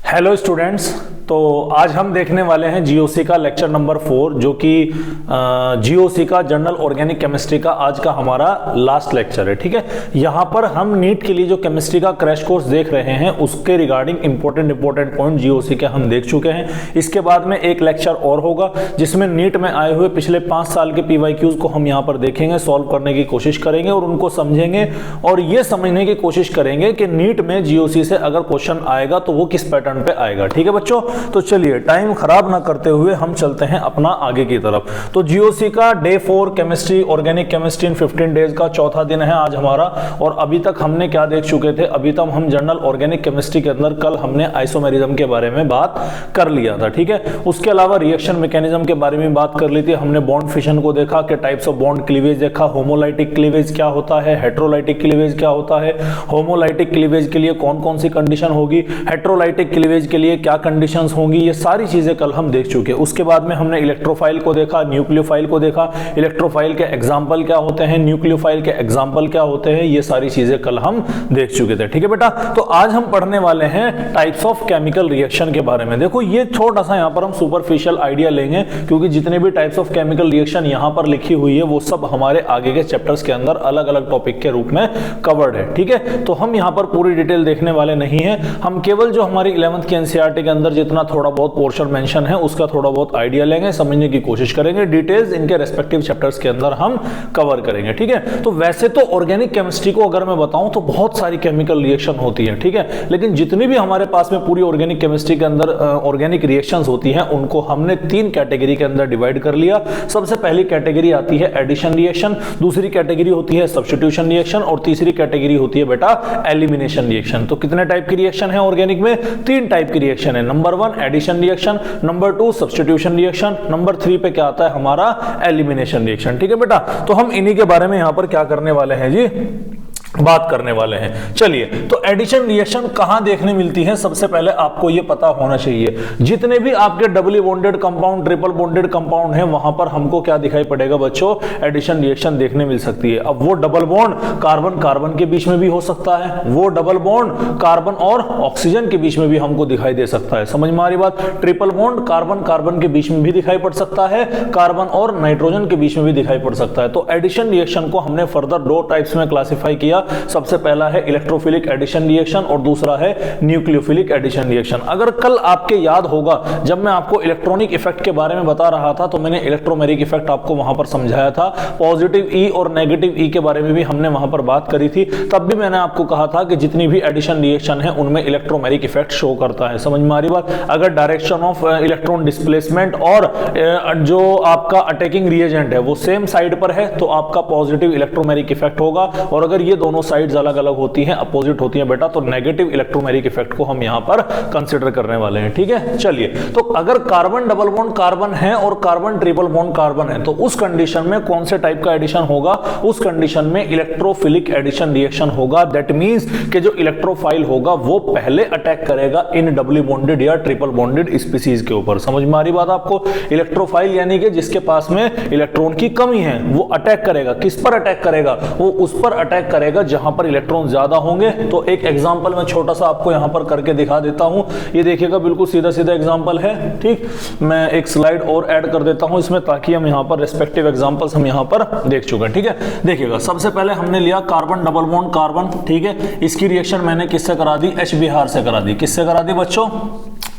Hello students. तो आज हम देखने वाले हैं जीओसी का लेक्चर नंबर 4 जो कि जीओसी का जनरल ऑर्गेनिक केमिस्ट्री का आज का हमारा लास्ट लेक्चर है। ठीक है, यहाँ पर हम नीट के लिए जो केमिस्ट्री का क्रैश कोर्स देख रहे हैं उसके रिगार्डिंग इंपॉर्टेंट पॉइंट जीओसी के हम देख चुके हैं। इसके बाद में एक लेक्चर और होगा जिसमें नीट में आए हुए पिछले 5 साल के पीवाईक्यूज को हम यहाँ पर देखेंगे, सॉल्व करने की कोशिश करेंगे और उनको समझेंगे और ये समझने की कोशिश करेंगे कि नीट में जीओसी से अगर क्वेश्चन आएगा तो वो किस पैटर्न पे आएगा। ठीक है बच्चों, तो चलिए टाइम खराब ना करते हुए हम चलते हैं अपना आगे की तरफ। तो जीओसी का day 4 chemistry organic chemistry in 15 days का चौथा दिन है आज हमारा। और अभी तक हमने क्या देख चुके थे, अभी तक हम जनरल ऑर्गेनिक केमिस्ट्री के अंदर कल हमने आइसोमेरिज्म के बारे में बात कर लिया था। ठीक है, उसके अलावा रिएक्शन मैकेनिज्म के बारे में बात कर ली थी हमने, बॉन्ड फिशन को देखा कि टाइप्स ऑफ बॉन्ड क्लीवेज देखा, होमोलाइटिक क्लीवेज क्या होता है, हेट्रोलाइटिक क्लीवेज क्या होता है, होमोलाइटिक क्लीवेज के लिए कौन कौन सी कंडीशन होगी, हेट्रोलाइटिक क्लीवेज के लिए क्या कंडीशंस होंगी, ये सारी चीजें कल हम देख चुके हैं। उसके बाद में हमने इलेक्ट्रोफाइल को देखा, न्यूक्लियोफाइल को देखा, इलेक्ट्रोफाइल के एग्जांपल क्या होते हैं, न्यूक्लियोफाइल के एग्जांपल क्या होते हैं, ये सारी चीजें कल हम देख चुके थे। ठीक है बेटा, तो आज हम पढ़ने वाले हैं टाइप्स ऑफ केमिकल रिएक्शन के बारे में। देखो ये छोटा सा यहाँ पर हम सुपरफिशियल आइडिया लेंगे क्योंकि जितने भी टाइप्स ऑफ केमिकल रिएक्शन यहाँ पर लिखी हुई है वो सब हमारे आगे के चैप्टर्स के अंदर अलग अलग टॉपिक के रूप में कवर्ड है। ठीक है, तो हम यहाँ पर पूरी डिटेल देखने वाले नहीं है, हम केवल जो हमारी 11th की एनसीईआरटी के अंदर जितना थोड़ा बहुत पोर्शन मेंशन है उसका थोड़ा बहुत आइडिया लेंगे, समझने की कोशिश करेंगे, डिटेल्स इनके रेस्पेक्टिव चैप्टर्स के अंदर हम कवर करेंगे। ठीक है, तो वैसे तो ऑर्गेनिक केमिस्ट्री को अगर मैं बताऊं तो बहुत सारी केमिकल रिएक्शन होती है। ठीक है, लेकिन जितनी भी हमारे पास में पूरी ऑर्गेनिक केमिस्ट्री के अंदर ऑर्गेनिक रिएक्शंस होती हैं उनको हमने 3 कैटेगरी के अंदर डिवाइड कर लिया। सबसे पहली कैटेगरी आती है एडिशन रिएक्शन, दूसरी कैटेगरी होती है सब्स्टिट्यूशन रिएक्शन और तीसरी कैटेगरी होती है बेटा एलिमिनेशन रिएक्शन। तो कितने टाइप की रिएक्शन है ऑर्गेनिक में? 3 टाइप की रिएक्शन है। Number 1 addition reaction, number 2 substitution reaction, number 3 पे क्या आता है हमारा एलिमिनेशन रिएक्शन। ठीक है बेटा, तो हम इन्हीं के बारे में यहां पर क्या करने वाले हैं जी, बात करने वाले हैं। चलिए, तो एडिशन रिएक्शन कहां देखने मिलती है सबसे पहले आपको यह पता होना चाहिए। जितने भी आपके double bonded compound, triple bonded compound हैं वहां पर हमको क्या दिखाई पड़ेगा बच्चों? एडिशन रिएक्शन देखने मिल सकती है। अब वो डबल बॉन्ड कार्बन कार्बन के बीच में भी हो सकता है, वो डबल बॉन्ड कार्बन और ऑक्सीजन के बीच में भी हमको दिखाई दे सकता है। समझ में आ रही बात? ट्रिपल बॉन्ड कार्बन कार्बन के बीच में भी दिखाई पड़ सकता है, कार्बन और नाइट्रोजन के बीच में भी दिखाई पड़ सकता है। तो एडिशन रिएक्शन को हमने फर्दर 2 टाइप्स में क्लासिफाई किया। सबसे पहला है इलेक्ट्रोफिलिक एडिशन रिएक्शन और दूसरा है न्यूक्लियोफिलिक एडिशन रिएक्शन। अगर कल आपके याद होगा जब मैं आपको इलेक्ट्रॉनिक इफेक्ट के बारे में बता रहा था तो मैंने इलेक्ट्रोमेरिक इफेक्ट आपको वहां पर समझाया था, पॉजिटिव ई और नेगेटिव ई के बारे में भी हमने वहां पर बात करी थी। तब भी मैंने आपको कहा था कि जितनी भी एडिशन रिएक्शन है उनमें इलेक्ट्रोमेरिक इफेक्ट शो करता है। समझ में आ रही बात? अगर डायरेक्शन ऑफ इलेक्ट्रॉन डिस्प्लेसमेंट और जो आपका अटैकिंग रिएजेंट है वो सेम साइड पर है तो आपका पॉजिटिव इलेक्ट्रोमेरिक इफेक्ट होगा, और अगर ये दोनों साइड्स अलग अलग होती हैं, अपोजिट होती हैं बेटा, तो नेगेटिव इलेक्ट्रोमेरिक इफेक्ट को हम यहां पर कंसीडर करने वाले हैं। ठीक है, चलिए, तो अगर कार्बन डबल बॉन्ड कार्बन है और कार्बन ट्रिपल बॉन्ड कार्बन है तो उस कंडीशन में कौन से टाइप का एडिशन होगा? उस कंडीशन में इलेक्ट्रोफिलिक एडिशन रिएक्शन होगा। दैट मींस कि जो इलेक्ट्रोफाइल होगा वो पहले अटैक करेगा इन डबल बॉन्डेड या ट्रिपल बॉन्डेड स्पीसीज के ऊपर। समझ में आ रही बात आपको? इलेक्ट्रोफाइल यानी कि जिसके पास में इलेक्ट्रॉन की कमी है वो अटैक करेगा। किस पर अटैक करेगा? वो उस पर अटैक करेगा जहां पर इलेक्ट्रॉन ज्यादा होंगे। तो एक एग्जांपल मैं छोटा सा आपको यहां पर करके दिखा देता हूं। ये देखिएगा बिल्कुल सीधा सीधा एग्जांपल है। ठीक, मैं एक स्लाइड और ऐड कर देता हूं इसमें ताकि हम यहां पर रेस्पेक्टिव एग्जांपल्स हम यहां पर देख चुके हैं। ठीक है, देखिएगा सबसे पहले हमने लिया कार्बन डबल बॉन्ड कार्बन। ठीक है, इसकी रिएक्शन मैंने किससे करा दी? HBr से करा दी। किससे करा दी बच्चों?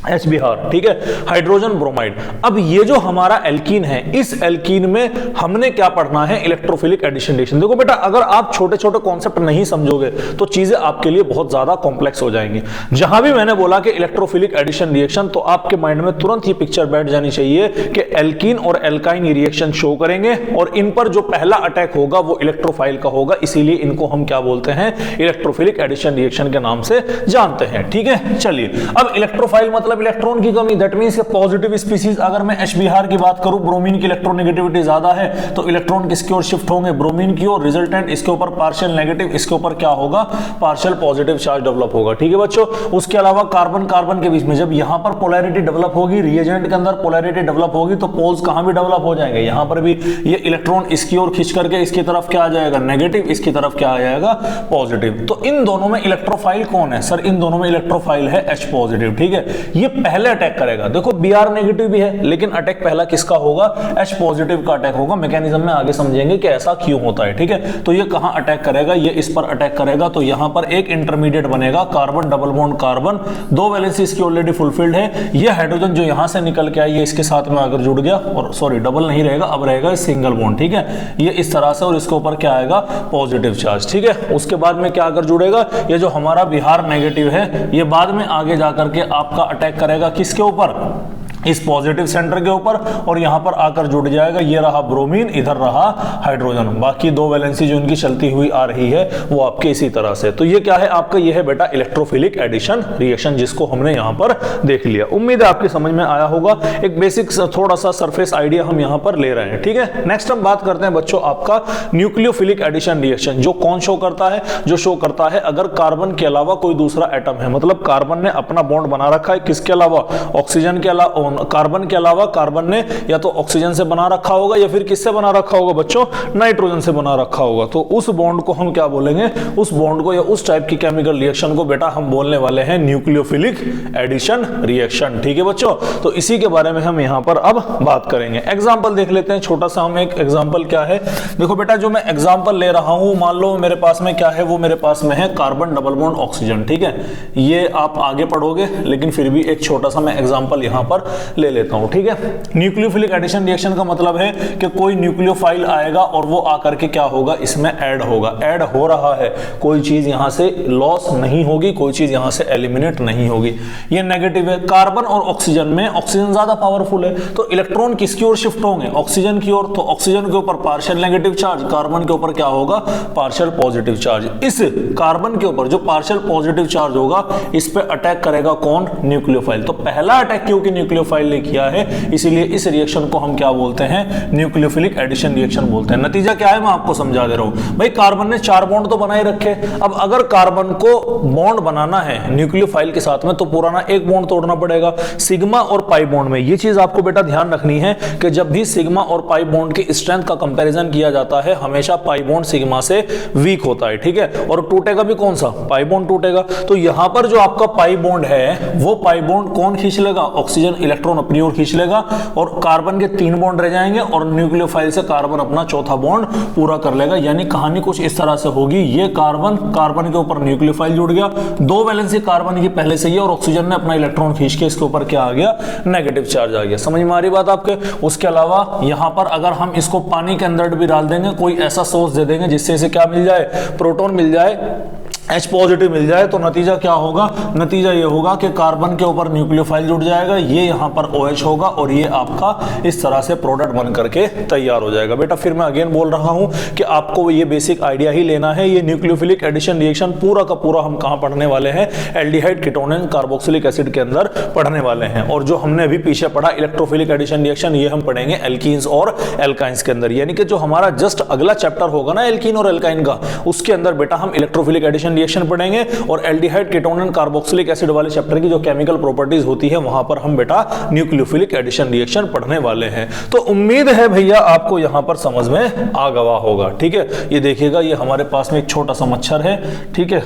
HBr। ठीक है, हाइड्रोजन ब्रोमाइड। अब ये जो हमारा एल्कीन है इस एल्कीन में हमने क्या पढ़ना है? Electrophilic addition reaction. देखो बेटा, अगर आप छोटे छोटे कॉन्सेप्ट नहीं समझोगे तो चीजें आपके लिए बहुत ज्यादा कॉम्प्लेक्स हो जाएंगी। जहां भी मैंने बोला कि इलेक्ट्रोफिलिक एडिशन रिएक्शन तो आपके माइंड में तुरंत ही पिक्चर बैठ जानी चाहिए कि एल्कीन और एल्काइन रिएक्शन शो करेंगे और इन पर जो पहला अटैक होगा वो इलेक्ट्रोफाइल का होगा, इसीलिए इनको हम क्या बोलते हैं? इलेक्ट्रोफिलिक एडिशन रिएक्शन के नाम से जानते हैं। ठीक है, चलिए, अब इलेक्ट्रोफाइल मतलब मतलब इलेक्ट्रॉन की कमी, दैट मींस पॉजिटिव स्पीसीज, अगर मैं H बिहार की बात करूं, ब्रोमीन की इलेक्ट्रोनेगेटिविटी ज्यादा है तो इलेक्ट्रॉन किसकी ओर शिफ्ट होंगे, ब्रोमीन की ओर, रिजल्टेंट इसके ऊपर पार्शियल नेगेटिव, इसके ऊपर क्या होगा, पार्शियल पॉजिटिव चार्ज डेवलप होगा। ठीक है बच्चों, उसके अलावा कार्बन कार्बन के बीच में जब यहां पर पोलैरिटी डेवलप होगी, रिएजेंट के अंदर पोलैरिटी डेवलप होगी तो पोल्स कहां भी डेवलप हो जाएंगे, यहां पर भी ये इलेक्ट्रॉन इसकी ओर खींच करके इसकी तरफ क्या आ जाएगा, नेगेटिव, इसकी तरफ क्या आ जाएगा, पॉजिटिव। तो इन दोनों में इलेक्ट्रोफाइल कौन है सर, इन दोनों में इलेक्ट्रोफाइल है H पॉजिटिव। ठीक है, ये पहले अटैक करेगा, देखो Br नेगेटिव भी है लेकिन अटैक पहला किसका होगा, H पॉजिटिव का अटैक होगा। मैकेनिज्म में आगे समझेंगे कि ऐसा क्यों होता है। ठीक है, तो ये कहां अटैक करेगा, ये इस पर अटैक करेगा, तो यहां पर एक इंटरमीडिएट बनेगा, कार्बन डबल बॉन्ड कार्बन, दो वैलेंसी इसकी ऑलरेडी फुलफिल्ड है, ये हाइड्रोजन जो यहां से निकल के आया ये इसके साथ में आकर जुड़ गया, और सॉरी डबल नहीं रहेगा, अब रहेगा सिंगल बॉन्ड। ठीक है, ये इस तरह से, और इसके ऊपर क्या आएगा, पॉजिटिव चार्ज। ठीक है, उसके बाद में क्या आकर जुड़ेगा, ये जो हमारा बिहार नेगेटिव है ये बाद में आगे जाकर के आपका अटैक करेगा किसके ऊपर, इस पॉजिटिव सेंटर के ऊपर, और यहां पर आकर जुड़ जाएगा, ये रहा ब्रोमीन, इधर रहा हाइड्रोजन, बाकी दो वैलेंसी जो इनकी चलती हुई आ रही है वो आपके इसी तरह से। तो ये क्या है आपका, ये है बेटा इलेक्ट्रोफिलिक एडिशन रिएक्शन, जिसको हमने यहां पर देख लिया। उम्मीद है आपकी समझ में आया होगा, एक बेसिक थोड़ा सा सरफेस आइडिया हम यहां पर ले रहे हैं। ठीक है, नेक्स्ट हम बात करते हैं बच्चों आपका न्यूक्लियोफिलिक एडिशन रिएक्शन, जो कौन शो करता है, जो शो करता है अगर कार्बन के अलावा कोई दूसरा एटम है, मतलब कार्बन ने अपना बॉन्ड बना रखा है किसके अलावा, ऑक्सीजन के अलावा, कार्बन के अलावा, कार्बन ने या तो ऑक्सीजन से बना रखा होगा या फिर किससे बना रखा होगा बच्चों, नाइट्रोजन से बना रखा होगा, तो उस बॉन्ड को हम क्या बोलेंगे, उस बॉन्ड को या उस टाइप की केमिकल रिएक्शन को बेटा हम बोलने वाले हैं न्यूक्लियोफिलिक एडिशन रिएक्शन। ठीक है बच्चों, तो इसी के बारे में हम यहां पर अब बात करेंगे। एग्जांपल देख लेते हैं, छोटा सा हम एक एग्जांपल क्या है, देखो बेटा जो मैं एग्जांपल ले रहा हूं, मान लो मेरे पास में क्या है, वो मेरे पास में है कार्बन डबल बॉन्ड ऑक्सीजन। ठीक है, ये आप आगे पढ़ोगे लेकिन फिर भी एक छोटा सा मैं एग्जांपल यहां पर ले लेता हूं। ठीक है, न्यूक्लियोफिलिक एडिशन रिएक्शन का मतलब है कि कोई न्यूक्लियोफाइल आएगा और वो आकर के क्या होगा, इसमें ऐड होगा, ऐड हो रहा है, कोई चीज यहां से लॉस नहीं होगी, कोई चीज यहां से एलिमिनेट नहीं होगी। ये नेगेटिव है, कार्बन और ऑक्सीजन में ऑक्सीजन ज्यादा पावरफुल है तो इलेक्ट्रॉन किसकी ओर शिफ्ट होंगे, ऑक्सीजन की ओर, तो ऑक्सीजन के ऊपर पार्शियल नेगेटिव चार्ज, कार्बन के ऊपर क्या होगा, पार्शियल पॉजिटिव चार्ज। इस कार्बन के ऊपर जो पार्शियल पॉजिटिव चार्ज होगा इस पे अटैक करेगा कौन, न्यूक्लियोफाइल। तो पहला अटैक क्योंकि न्यूक्लियोफाइल ने किया है इसीलिए इस रिएक्शन को हम क्या बोलते हैं, न्यूक्लियोफिलिक एडिशन रिएक्शन बोलते हैं। नतीजा क्या है मैं आपको समझा दे रहा हूं, भाई कार्बन ने 4 बॉन्ड तो बनाए रखे, अब अगर कार्बन को बॉन्ड बनाना है न्यूक्लियोफाइल के साथ में तो पुराना एक बॉन्ड तोड़ना पड़ेगा, सिग्मा और पाई बॉन्ड में। ये चीज आपको बेटा ध्यान रखनी है कि जब भी सिग्मा और पाई बॉन्ड की स्ट्रेंथ का कंपैरिजन किया जाता है हमेशा पाई बॉन्ड सिग्मा से वीक होता है। ठीक है, और टूटेगा भी कौन सा, पाई बॉन्ड टूटेगा। तो यहां पर जो आपका पाई बॉन्ड है वो पाई बॉन्ड कौन खींच लेगा, ऑक्सीजन इलेक्ट्रॉन अपनी ओर खींच लेगा और कार्बन के 3 बॉन्ड रह जाएंगे और न्यूक्लियोफाइल से कार्बन अपना चौथा बॉन्ड पूरा कर लेगा। यानी कहानी कुछ इस तरह से होगी, ये कार्बन, कार्बन के ऊपर न्यूक्लियोफाइल जुड़ गया, 2 वैलेंसी कार्बन की पहले से ही और ऑक्सीजन ने अपना इलेक्ट्रॉन खींच के इसके ऊपर क्या आ गया, नेगेटिव चार्ज आ गया। समझ में आ रही बात आपके। उसके अलावा यहां पर अगर हम इसको पानी के अंदर भी डाल देंगे, कोई ऐसा सोर्स दे देंगे जिससे इसे क्या मिल जाए, प्रोटॉन मिल जाए, H पॉजिटिव मिल जाए, तो नतीजा क्या होगा, नतीजा ये होगा कि कार्बन के ऊपर न्यूक्लियोफाइल जुड़ जाएगा, ये यहां पर OH होगा और ये आपका इस तरह से प्रोडक्ट बन करके तैयार हो जाएगा। बेटा फिर मैं अगेन बोल रहा हूं कि आपको ये बेसिक आइडिया ही लेना है। ये न्यूक्लियोफिलिक एडिशन रिएक्शन पूरा का पूरा हम कहां पढ़ने वाले हैं, एल्डिहाइड, कीटोन, कार्बोक्सिलिक एसिड के अंदर पढ़ने वाले हैं। और जो हमने अभी पीछे पढ़ा इलेक्ट्रोफिलिक एडिशन रिएक्शन, ये हम पढ़ेंगे एल्कीन्स और एल्काइंस के अंदर। यानी कि जो हमारा जस्ट अगला चैप्टर होगा ना एल्कीन और एल्काइन का, उसके अंदर बेटा हम इलेक्ट्रोफिलिक एडिशन रिएक्शन पढ़ेंगे और एल्डिहाइड, कीटोन, कार्बोक्सिलिक एसिड वाले चैप्टर की जो केमिकल प्रॉपर्टीज होती है वहां पर हम बेटा न्यूक्लियोफिलिक एडिशन रिएक्शन पढ़ने वाले हैं। तो उम्मीद है भैया आपको यहां पर समझ में आ गया होगा। ठीक है, ये देखिएगा, ये हमारे पास में एक छोटा सा मच्छर है। ठीक है,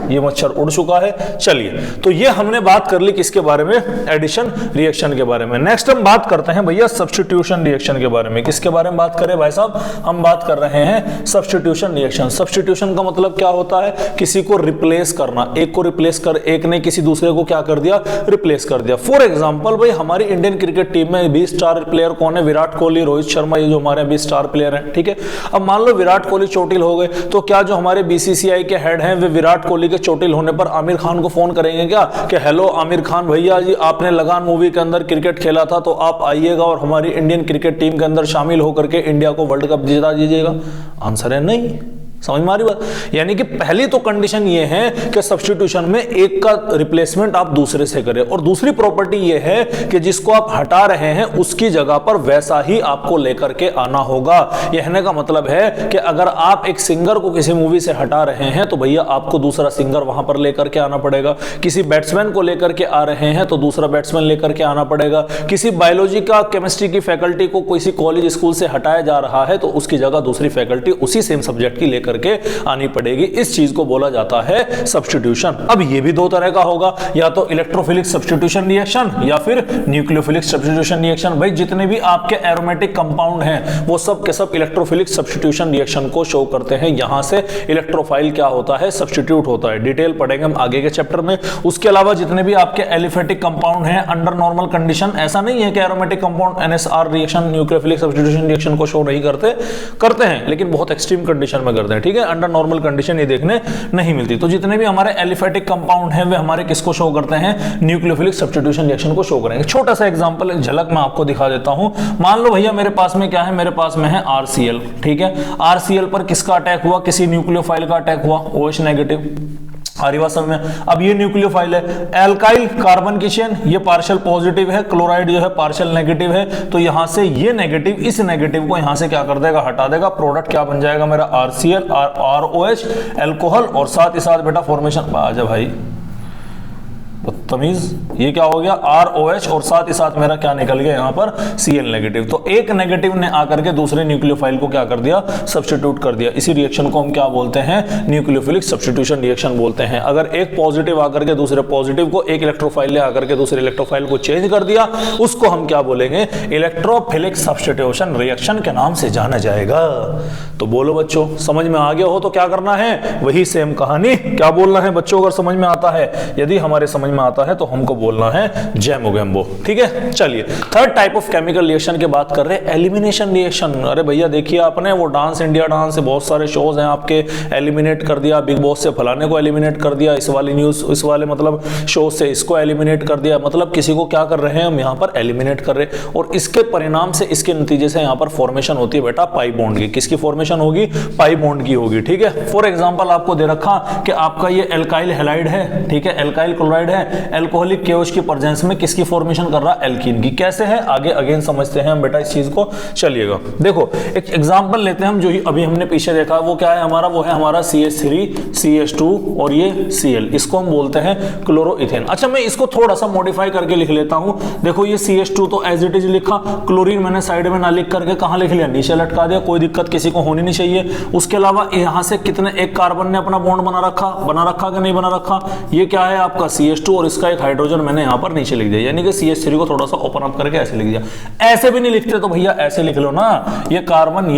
ये मच्छर उड़ चुका है। चलिए, तो ये हमने बात कर ली किसके बारे में, एडिशन रिएक्शन के बारे में। नेक्स्ट हम बात करते हैं भैया सब्स्टिट्यूशन रिएक्शन के बारे में। किसके बारे में बात करें भाई साहब, हम बात कर रहे हैं सब्स्टिट्यूशन रिएक्शन। सब्स्टिट्यूशन का मतलब क्या होता है, किसी को रिप्लेस करना, एक को रिप्लेस कर, एक ने किसी दूसरे को क्या कर दिया, रिप्लेस कर दिया। फॉर एग्जांपल भाई हमारी इंडियन क्रिकेट टीम में 20 स्टार प्लेयर कौन है, विराट कोहली, रोहित शर्मा, ये जो हमारे 20 स्टार प्लेयर हैं। ठीक है, अब मान लो विराट कोहली चोटिल हो गए तो क्या जो हमारे बीसीसीआई के हेड हैं वे विराट कोहली के चोटिल होने पर आमिर खान को फोन करेंगे क्या कि हेलो आमिर खान भैया जी, आपने लगान मूवी के अंदर क्रिकेट खेला था तो आप आइएगा और हमारी इंडियन क्रिकेट टीम के अंदर शामिल होकर के इंडिया को वर्ल्ड कप जिता दीजिएगा? आंसर है नहीं। समझ में आ रही बात? यानी कि पहली तो कंडीशन ये है कि सब्स्टिट्यूशन में एक का रिप्लेसमेंट आप दूसरे से करें, और दूसरी प्रॉपर्टी ये है कि जिसको आप हटा रहे हैं उसकी जगह पर वैसा ही आपको लेकर के आना होगा। कहने का मतलब है कि अगर आप एक सिंगर को किसी मूवी से हटा रहे हैं तो भैया आपको दूसरा सिंगर वहां पर लेकर के आना पड़ेगा। किसी बैट्समैन को लेकर के आ रहे हैं तो दूसरा बैट्समैन लेकर के आना पड़ेगा। किसी बायोलॉजी का केमिस्ट्री की फैकल्टी को किसी कॉलेज स्कूल से हटाया जा रहा है तो उसकी जगह दूसरी फैकल्टी उसी सेम सब्जेक्ट की लेकर के आनी पड़ेगी। इस चीज को बोला जाता है सब्स्टिट्यूशन। अब ये भी दो तरह का होगा, या तो इलेक्ट्रोफिलिक सब्स्टिट्यूशन रिएक्शन या फिर न्यूक्लियोफिलिक सब्स्टिट्यूशन रिएक्शन। भाई जितने भी आपके एरोमेटिक कंपाउंड हैं वो सब के सब इलेक्ट्रोफिलिक सब्स्टिट्यूशन रिएक्शन को शो करते हैं। यहां से इलेक्ट्रोफाइल क्या होता है, सब्स्टिट्यूट होता है। डिटेल पढ़ेंगे हम आगे के चैप्टर में। उसके अलावा जितने भी आपके एलिफेटिक कंपाउंड हैं अंडर नॉर्मल कंडीशन, ऐसा नहीं है कि aromatic compound NSR reaction nucleophilic substitution reaction को शो नहीं करते हैं, लेकिन बहुत एक्सट्रीम कंडीशन में करते हैं। ठीक है, अंडर नॉर्मल कंडीशन ये देखने नहीं मिलती। तो जितने भी हमारे एलिफेटिक कंपाउंड हैं वे हमारे किसको शो करते हैं, न्यूक्लियोफिलिक सब्स्टिट्यूशन रिएक्शन को शो करेंगे। छोटा सा एग्जांपल, एक झलक मैं आपको दिखा देता हूं। मान लो भैया मेरे पास में क्या है, मेरे पास में है RCl। ठीक है, RCl पर किसका अटैक हुआ, किसी न्यूक्लियोफाइल का अटैक हुआ, OH नेगेटिव। समझ में? अब ये न्यूक्लियोफाइल है, एल्काइल कार्बन की चेन, ये पार्शियल पॉजिटिव है, क्लोराइड जो है पार्शियल नेगेटिव है। तो यहां से ये नेगेटिव इस नेगेटिव को यहां से क्या कर देगा, हटा देगा। प्रोडक्ट क्या बन जाएगा मेरा, RCl ROH एल्कोहल, और साथ ही साथ बेटा फॉर्मेशन आजा भाई बदतमीज, ये क्या हो गया ROH, और साथ ही साथ मेरा क्या निकल गया यहाँ पर Cl नेगेटिव। तो एक नेगेटिव ने आकर के दूसरे न्यूक्लियोफाइल को क्या कर दिया, सब्स्टिट्यूट कर दिया। इसी रिएक्शन को हम क्या बोलते हैं, न्यूक्लियोफिलिक सब्स्टिट्यूशन रिएक्शन बोलते हैं। अगर एक पॉजिटिव आकर के दूसरे पॉजिटिव को, एक इलेक्ट्रोफाइल ने आकर के दूसरे इलेक्ट्रोफाइल को चेंज कर दिया, उसको हम क्या बोलेंगे, इलेक्ट्रोफिलिक सब्स्टिट्यूशन रिएक्शन के नाम से जाना जाएगा। तो बोलो बच्चों, समझ में आ गया हो तो क्या करना है, वही सेम कहानी क्या बोलना है बच्चों। अगर समझ में आता है, यदि हमारे समझ में आता है तो हमको बोलना है जैमोगेम्बो। ठीक है, चलिए third type of chemical reaction की बात कर रहे हैं, एलिमिनेशन रिएक्शन। अरे भैया देखिए आपने वो डांस इंडिया डांस से बहुत सारे शोज हैं आपके, एलिमिनेट कर दिया, बिग बॉस से फलाने को एलिमिनेट कर दिया, इस वाली न्यूज इस वाले मतलब शो से इसको एलिमिनेट कर दिया। मतलब किसी को क्या कर रहे हैं हम यहाँ पर, एलिमिनेट कर रहे हैं। और इसके परिणाम से, इसके नतीजे से यहाँ पर फॉर्मेशन होती है बेटा पाई बॉन्ड की। किसकी फॉर्मेशन होगी, पाई बॉन्ड की होगी। ठीक है, फॉर एग्जाम्पल आपको दे रखा कि आपका ये एल्काइल हैलाइड है, ठीक है, एल्काइल क्लोराइड है, एल्कोहलिक KOH की प्रेजेंस में किसकी फॉर्मेशन कर रहा है, एल्कीन की। कैसे है आगे अगेन समझते हैं हम बेटा इस चीज को। चलिएगा देखो एक एग्जांपल लेते हैं हम, जो अभी हमने पीछे देखा वो क्या है हमारा, वो है हमारा CH3 CH2 और ये Cl, इसको हम बोलते हैं क्लोरोइथेन। अच्छा मैं इसको थोड़ा सा मॉडिफाई करके लिख लेता हूं। देखो ये CH2 तो एज इट इज लिखा, क्लोरीन मैंने साइड में ना लिख करके कहां लिख लिया, नीचे लटका दिया, कोई दिक्कत किसी को होनी नहीं चाहिए। उसके अलावा यहां से कितने, एक कार्बन ने अपना बॉन्ड बना रखा कि नहीं बना रखा, ये क्या है आपका CH2 और इसका एक हाइड्रोजन मैंने यहां पर नीचे लिख दिया, यानी कि CH3 को थोड़ा सा ओपन अप करके ऐसे लिख दिया। ऐसे भी नहीं लिखते तो भैया ऐसे लिख लो ना, ये कार्बन,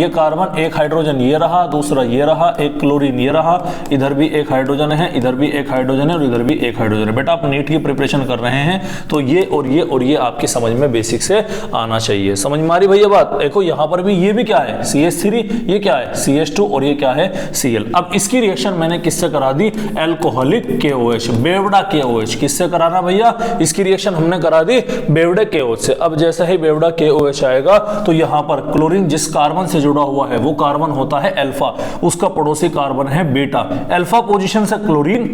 एक हाइड्रोजन ये रहा, दूसरा ये रहा, एक क्लोरीन ये रहा, इधर भी एक हाइड्रोजन है, इधर भी एक हाइड्रोजन है और इधर भी एक हाइड्रोजन है। बेटा आप नीट की प्रिपरेशन कर रहे हैं तो ये और ये और ये आपकी समझ में बेसिक से आना चाहिए। समझ में आ रही भैया बात? देखो यहां पर भी ये भी क्या है CH3, ये क्या है CH2 और ये क्या है Cl। अब इसकी रिएक्शन मैंने किससे करा दी, एल्कोहलिक KOH, बेवड़ा KOH। किससे कराना भैया, इसकी रिएक्शन हमने करा दी बेवड़े KOH से। अब जैसे ही बेवड़ा KOH आएगा तो यहां पर क्लोरीन जिस कार्बन से जुड़ा हुआ है वो कार्बन होता है अल्फा, उसका पड़ोसी कार्बन है बीटा। अल्फा पोजीशन से क्लोरीन,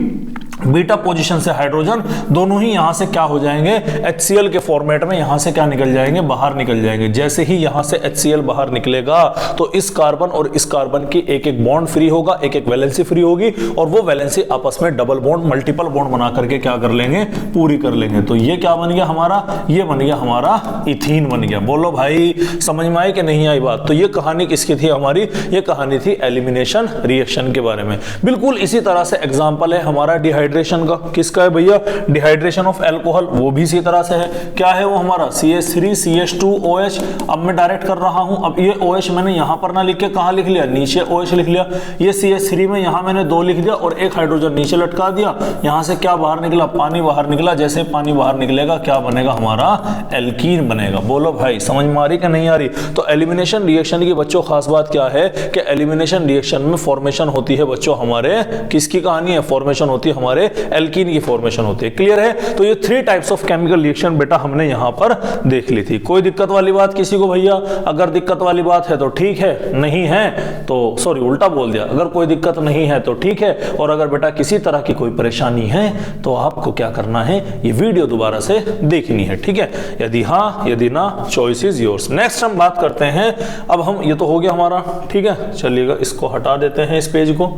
बीटा पोजीशन से हाइड्रोजन, दोनों ही यहां से क्या हो जाएंगे, HCl के फॉर्मेट में यहां से क्या निकल जाएंगे, बाहर निकल जाएंगे। जैसे ही यहां से HCl बाहर निकलेगा तो इस कार्बन और इस कार्बन की एक एक बॉन्ड फ्री होगा, एक एक वैलेंसी फ्री होगी, और वो वैलेंसी आपस में डबल बॉन्ड, मल्टीपल बॉन्ड बना करके क्या कर लेंगे, पूरी कर लेंगे। तो ये क्या बन गया हमारा, ये बन गया हमारा इथीन बन गया। बोलो भाई समझ में आई कि नहीं आई बात? तो ये कहानी किसकी थी हमारी, ये कहानी थी एलिमिनेशन रिएक्शन के बारे में। बिल्कुल इसी तरह से एग्जांपल है हमारा डिहाइड्रेशन का। किसका है भैया, डिहाइड्रेशन ऑफ अल्कोहल, वो भी इसी तरह से है। क्या है वो हमारा CH3 CH2 OH। अब मैं डायरेक्ट कर रहा हूं, अब ये OH मैंने यहां पर ना लिख के कहां लिख लिया, नीचे OH लिख लिया। ये CH3 में यहां मैंने 2 लिख दिया और एक हाइड्रोजन नीचे लटका दिया। यहां से क्या बाहर निकला, पानी बाहर निकला। जैसे पानी बाहर निकलेगा क्या बनेगा हमारा, एल्कीन बनेगा। बोलो भाई समझ में आ रही कि नहीं आ रही? तो एलिमिनेशन रिएक्शन की बच्चों खास बात क्या है कि एलिमिनेशन रिएक्शन में फॉर्मेशन होती है बच्चों हमारे, किसकी कहानी है, फॉर्मेशन होती है हमारे सारे एल्कीन की फॉर्मेशन होती है। क्लियर है? तो ये 3 टाइप्स ऑफ केमिकल रिएक्शन बेटा हमने यहां पर देख ली थी। कोई दिक्कत वाली बात किसी को भैया? अगर दिक्कत वाली बात है तो ठीक है, नहीं है तो सॉरी उल्टा बोल दिया, अगर कोई दिक्कत नहीं है तो ठीक है, और अगर बेटा किसी तरह की कोई परेशानी है तो आपको क्या करना है, ये वीडियो दोबारा से देखनी है। ठीक है? यदि हाँ यदि ना, चॉइस इज योर्स। नेक्स्ट हम बात करते हैं, अब हम ये तो हो गया हमारा, ठीक है, चलिएगा इसको हटा देते हैं इस पेज को।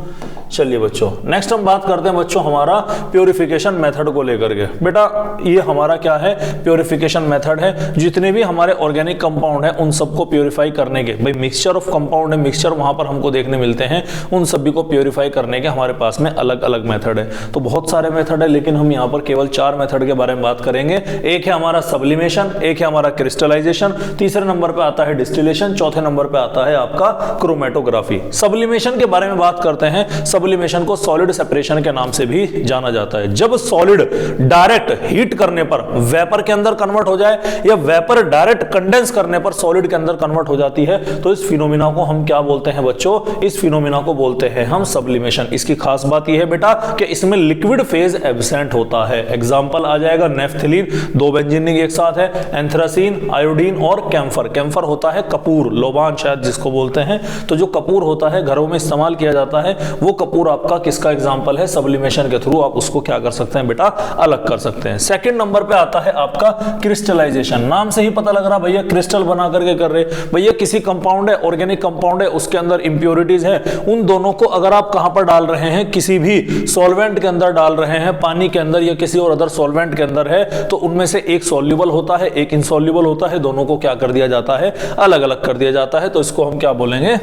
चलिए बच्चों नेक्स्ट हम बात करते हैं बच्चों हमारा प्योरिफिकेशन मेथड को लेकर के। बेटा ये हमारा क्या है, प्योरिफिकेशन मेथड है। जितने भी हमारे ऑर्गेनिक कंपाउंड है उन सबको प्योरीफाई करने के, भाई मिक्सचर ऑफ कंपाउंड है, मिक्सचर वहां पर हमको देखने मिलते हैं, उन सभी को प्योरीफाई करने के हमारे पास में अलग अलग मेथड है। तो बहुत सारे मेथड है, लेकिन हम यहाँ पर केवल 4 मेथड के बारे में बात करेंगे। एक है हमारा सब्लिमेशन, एक है हमारा क्रिस्टलाइजेशन, तीसरे नंबर पे आता है डिस्टिलेशन, चौथे नंबर पे आता है आपका क्रोमेटोग्राफी। सब्लिमेशन के बारे में बात करते हैं। सब्लिमेशन को सॉलिड सेपरेशन के नाम से भी जाना जाता है। जब सॉलिड डायरेक्ट हीट करने पर वेपर के अंदर कन्वर्ट हो जाए, या वेपर डायरेक्ट कंडेंस करने पर सॉलिड के अंदर कन्वर्ट हो जाती है, तो इस फिनोमिना को हम क्या बोलते हैं बच्चों, इस फिनोमिना को बोलते हैं हम सब्लिमेशन। इसकी खास बात यह है बेटा कि इसमें लिक्विड फेज एब्सेंट होता है। एग्जांपल आ जाएगा नेफ्थलीन, 2 बेंजीन एक साथ है, एंथ्रासीन, आयोडीन और कैम्फर। कैम्फर होता है कपूर, लोबान शायद जिसको बोलते हैं। तो जो कपूर होता है घरों में इस्तेमाल किया जाता है, वो कपूर आपका किसका एग्जांपल है, सब्लिमेशन के थ्रू आप उसको क्या कर सकते हैं बेटा, अलग कर सकते हैं। सेकंड नंबर पे आता है आपका क्रिस्टलाइजेशन। नाम से ही पता लग रहा भैया क्रिस्टल बना करके कर रहे, भैया किसी कंपाउंड है, ऑर्गेनिक कंपाउंड है, उसके अंदर इंप्योरिटीज है, उन दोनों को अगर आप कहां पर डाल रहे हैं, किसी भी सॉल्वेंट के अंदर डाल रहे हैं, पानी के अंदर या किसी और अदर सॉल्वेंट के अंदर है, तो उनमें से एक सॉल्युबल होता है, एक इनसॉल्युबल होता है, दोनों को क्या कर दिया जाता है, अलग अलग कर दिया जाता है। तो इसको हम क्या बोलेंगे,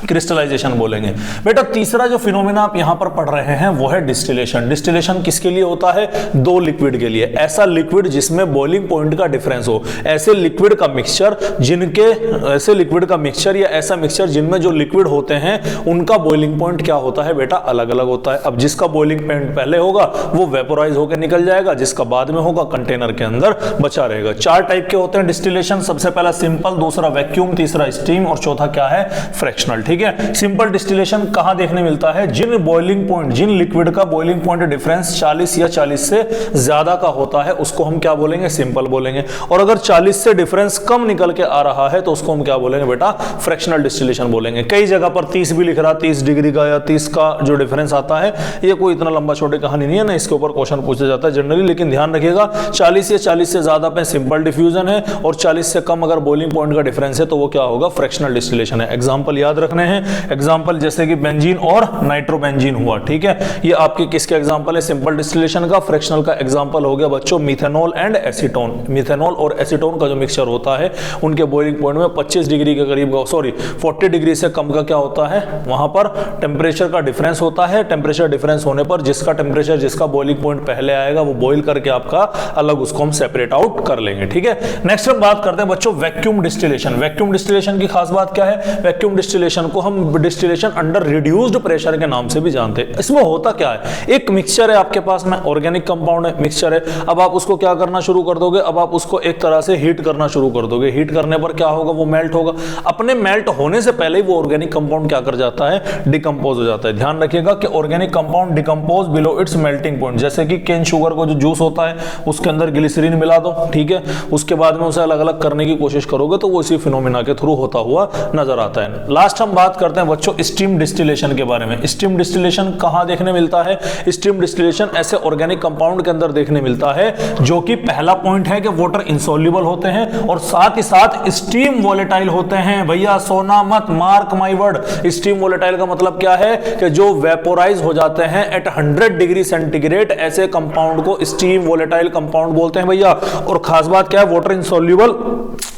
क्रिस्टलाइजेशन बोलेंगे। बेटा तीसरा जो फिनोमेना आप यहां पर पढ़ रहे हैं वो है डिस्टिलेशन। डिस्टिलेशन किसके लिए होता है, 2 लिक्विड के लिए। ऐसा लिक्विड जिसमें बॉइलिंग पॉइंट का डिफरेंस हो, ऐसे लिक्विड का मिक्सचर जिनके, ऐसे लिक्विड का मिक्सचर या ऐसा मिक्सचर जिनमें जो लिक्विड होते हैं उनका बॉइलिंग पॉइंट क्या होता है बेटा, अलग अलग होता है। अब जिसका बॉइलिंग पॉइंट पहले होगा वो वेपोराइज होकर निकल जाएगा, जिसका बाद में होगा कंटेनर के अंदर बचा रहेगा। 4 टाइप के होते हैं डिस्टिलेशन। सबसे पहला सिंपल, दूसरा वैक्यूम, तीसरा स्टीम और चौथा क्या है, फ्रैक्शनल। ठीक है? सिंपल डिस्टिलेशन कहां देखने मिलता है, जिन बॉइलिंग पॉइंट, जिन लिक्विड का बॉइलिंग पॉइंट डिफरेंस 40 या 40 से ज्यादा का होता है उसको हम क्या बोलेंगे, सिंपल बोलेंगे। और अगर 40 से डिफरेंस कम निकल के आ रहा है तो उसको हम क्या बोलेंगे बेटा, फ्रैक्शनल डिस्टिलेशन बोलेंगे। कई जगह पर 30 भी लिख रहा, 30 डिग्री का या 30 का जो डिफरेंस आता है, ये कोई इतना लंबा छोटी कहानी नहीं है ना, इसके ऊपर क्वेश्चन पूछा जाता है जनरली। लेकिन ध्यान रखिएगा 40 या 40 से ज्यादा पे सिंपल डिफ्यूजन है, और 40 से कम अगर बॉइलिंग पॉइंट का डिफरेंस है तो वो क्या होगा, फ्रैक्शनल डिस्टिलेशन है। एग्जांपल याद रखने हैं, एग्जांपल जैसे कि बेंजीन और नाइट्रोबेंजीन हुआ। ठीक है? ये आपके किसके एग्जांपल है, सिंपल डिस्टिलेशन का। फ्रैक्शनल का एग्जांपल हो गया बच्चों मिथेनॉल एंड एसीटोन। मिथेनॉल और एसीटोन का जो मिक्सचर होता है उनके बॉइलिंग पॉइंट में 25 डिग्री के करीब, सॉरी 40 डिग्री से कम का क्या होता है, वहां पर टेम्परेचर का डिफरेंस होता है। टेम्परेचर डिफरेंस होने पर जिसका टेम्परेचर, जिसका बॉइलिंग पॉइंट पहले आएगा वो बॉइल करके आपका अलग उसको हम सेपरेट आउट कर लेंगे। ठीक है? नेक्स्ट हम बात करते हैं बच्चों वैक्यूम डिस्टिलेशन। वैक्यूम डिस्टिलेशन की खास बात क्या है, वैक्यूम डिस्टिलेशन को हम डिस्टिलेशन अंडर रिड्यूस्ड प्रेशर के नाम से भी जानते हैं। इसमें होता क्या है, एक मिक्सचर है आपके पास में, ऑर्गेनिक कंपाउंड है, मिक्सचर है। अब आप उसको क्या करना शुरू कर दोगे, अब आप उसको एक तरह से हीट करना शुरू कर दोगे। हीट करने पर क्या होगा, वो मेल्ट होगा। अपने मेल्ट होने से पहले ही वो ऑर्गेनिक कंपाउंड क्या कर जाता है, डिकम्पोज हो जाता है। ध्यान रखिएगा कि organic compound decompose below it's melting point. जैसे कि केन शुगर को जो जूस होता है उसके अंदर ग्लिसरीन मिला दो, ठीक है, उसके बाद में उसे अलग अलग करने की कोशिश करोगे तो वो इसी फिनोमिना के थ्रू होता हुआ नजर आता है। लास्ट हम बात करते हैं बच्चों स्टीम डिस्टिलेशन के बारे में। स्टीम डिस्टिलेशन कहां देखने मिलता है, स्टीम डिस्टिलेशन ऐसे ऑर्गेनिक कंपाउंड के अंदर देखने मिलता है जो कि पहला पॉइंट है कि वाटर इंसॉल्युबल होते हैं और साथ ही साथ स्टीम वोलेटाइल होते हैं। भैया सोना मत, mark my word, steam volatile का मतलब क्या है कि जो वेपोराइज हो जाते हैं एट 100 डिग्री सेंटीग्रेड, ऐसे कंपाउंड को स्टीम वोलेटाइल कंपाउंड बोलते हैं भैया। और खास बात क्या है, वाटर इंसॉल्युबल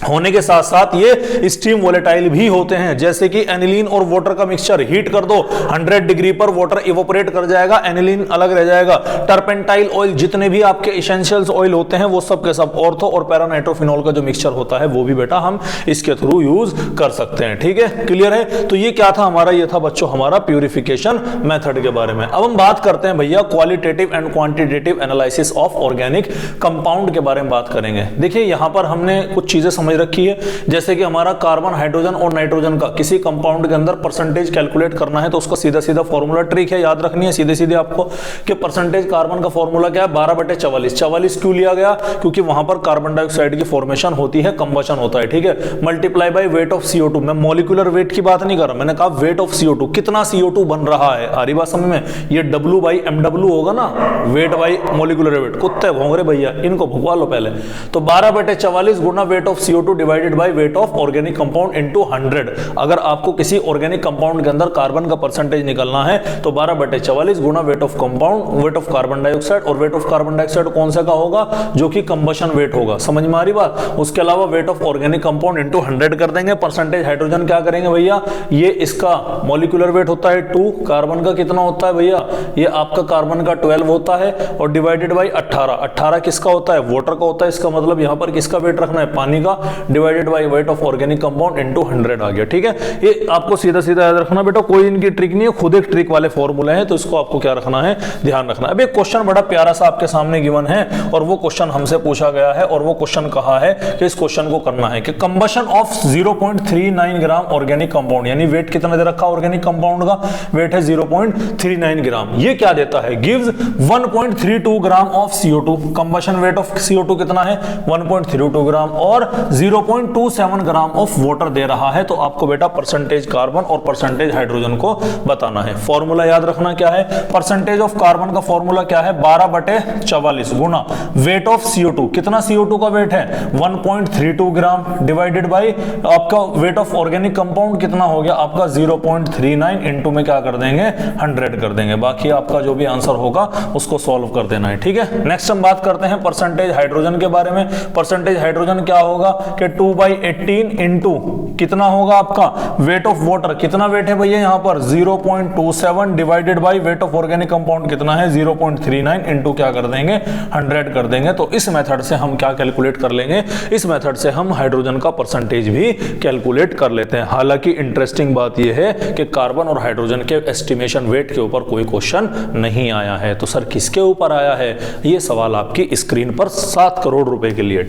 होने के साथ साथ ये स्टीम वोलेटाइल भी होते हैं। जैसे कि एनिलीन और वाटर का मिक्सचर हीट कर दो 100 डिग्री पर, वाटर इवोपरेट कर जाएगा, एनिलीन अलग रह जाएगा। टर्पेंटाइल ऑयल, जितने भी आपके एसेंशियल्स ऑयल होते हैं वो सब के सब, ऑर्थो और पैरानाइट्रोफिनॉल का जो मिक्सचर होता है वो भी बेटा हम इसके थ्रू यूज कर सकते हैं। ठीक है, क्लियर है? तो ये क्या था हमारा, ये था बच्चों हमारा प्यूरिफिकेशन मेथड के बारे में। अब हम बात करते हैं भैया qualitative and quantitative analysis of organic compound के बारे में बात करेंगे। देखिए यहां पर हमने कुछ चीजें समझ रखी है, जैसे कि हमारा कार्बन, हाइड्रोजन और नाइट्रोजन का किसी कंपाउंड कंपाउंड के अंदर परसेंटेज कैलकुलेट करना है तो उसका सीधा सीधा फॉर्मूला ट्रिक है, याद रखनी है सीधे सीधे आपको कि परसेंटेज कार्बन का फॉर्मूला क्या है 12/44। 44 क्यों लिया गया? क्योंकि वहां पर कार्बन डाइऑक्साइड की फॉर्मेशन होती है, कंबशन होता है, ठीक है। Multiply by weight of CO2, मैं मॉलिक्यूलर वेट की बात नहीं कर रहा, मैंने कहा वेट ऑफ CO2, कितना CO2 बन रहा है। आ रही बात समझ में? ये W/MW होगा ना, वेट बाई मॉलिक्यूलर वेट। कुत्ते भोंगरे भैया, इनको भगवा लो पहले। तो 12/44 गुना weight of CO2 divided by weight of organic compound into 100। अगर आपको किसी ऑर्गेनिक कंपाउंड के अंदर कार्बन का परसेंटेज निकालना है तो 12/44 गुना weight of compound, weight of carbon dioxide, और वेट ऑफ कार्बन डाइऑक्साइड कौन सा का होगा? जो कि कंबशन वेट होगा। समझ में आ रही बात? उसके अलावा wait of organic compound into 100 कर देंगे। परसेंटेज हाइड्रोजन क्या करेंगे भैया? ये इसका मॉलिक्यूलर वेट होता है 2, कार्बन का कितना होता है भैया? ये आपका कार्बन का 12 होता है, और डिवाइडेड बाई 18। 18 किसका होता है? वाटर का होता है। इसका मतलब यहां पर किसका वेट रखना है? पानी का, divided by wait of organic compound into 100 आ गया, ठीक है। ये आपको सीधा सीधा याद रखना बेटा, कोई इनकी ट्रिक नहीं है, खुद एक ट्रिक वाले फॉर्मूले हैं, तो इसको आपको क्या रखना है? ध्यान रखना है। अब एक क्वेश्चन बड़ा प्यारा सा आपके सामने गिवन है, और वो क्वेश्चन हमसे पूछा गया है, और वो क्वेश्चन कहा है कि इस क्वेश्चन को करना है कि combustion of 0.39 gram organic compound, यानी वेट कितना दे रखा ऑर्गेनिक कंपाउंड का? वेट है 0.39 ग्राम। ये क्या देता है? Gives 1.32 gram of CO2। Combustion wait of CO2 कितना है? 1.32 ग्राम, और 0.27 ग्राम ऑफ वाटर दे रहा है। तो आपको बेटा परसेंटेज कार्बन और परसेंटेज हाइड्रोजन को बताना है। फॉर्मूला याद रखना क्या है? परसेंटेज ऑफ कार्बन का फॉर्मूला क्या है? 12/44 गुना वेट ऑफ CO2। कितना CO2 का वेट है? 1.32 ग्राम, डिवाइडेड बाई आपका वेट ऑफ ऑर्गेनिक कंपाउंड कितना हो गया आपका? 0.39 इनटू में क्या कर देंगे? 100 कर देंगे। बाकी आपका जो भी आंसर होगा उसको सॉल्व कर देना है, ठीक है। नेक्स्ट हम बात करते हैं परसेंटेज हाइड्रोजन के बारे में। परसेंटेज हाइड्रोजन क्या होगा कि 2/18 इनटू कितना होगा आपका? Weight of water. कितना वेट है भैया यहाँ पर? 0.27 divided by wait of organic compound कितना है? 0.39 इनटू क्या कर देंगे? 100 कर देंगे। तो इस मेथड से हम क्या कैलकुलेट कर लेंगे? इस मेथड से हम हाइड्रोजन का परसेंटेज भी कैलकुलेट कर लेते हैं। हालांकि इंटरेस्टिंग बात यह है कि कार्बन और हाइड्रोजन के एस्टिमेशन वेट के ऊपर कोई क्वेश्चन नहीं आया है। तो सर किसके ऊपर आया है? ये सवाल आपकी स्क्रीन पर 7 करोड़ रुपए के लिए,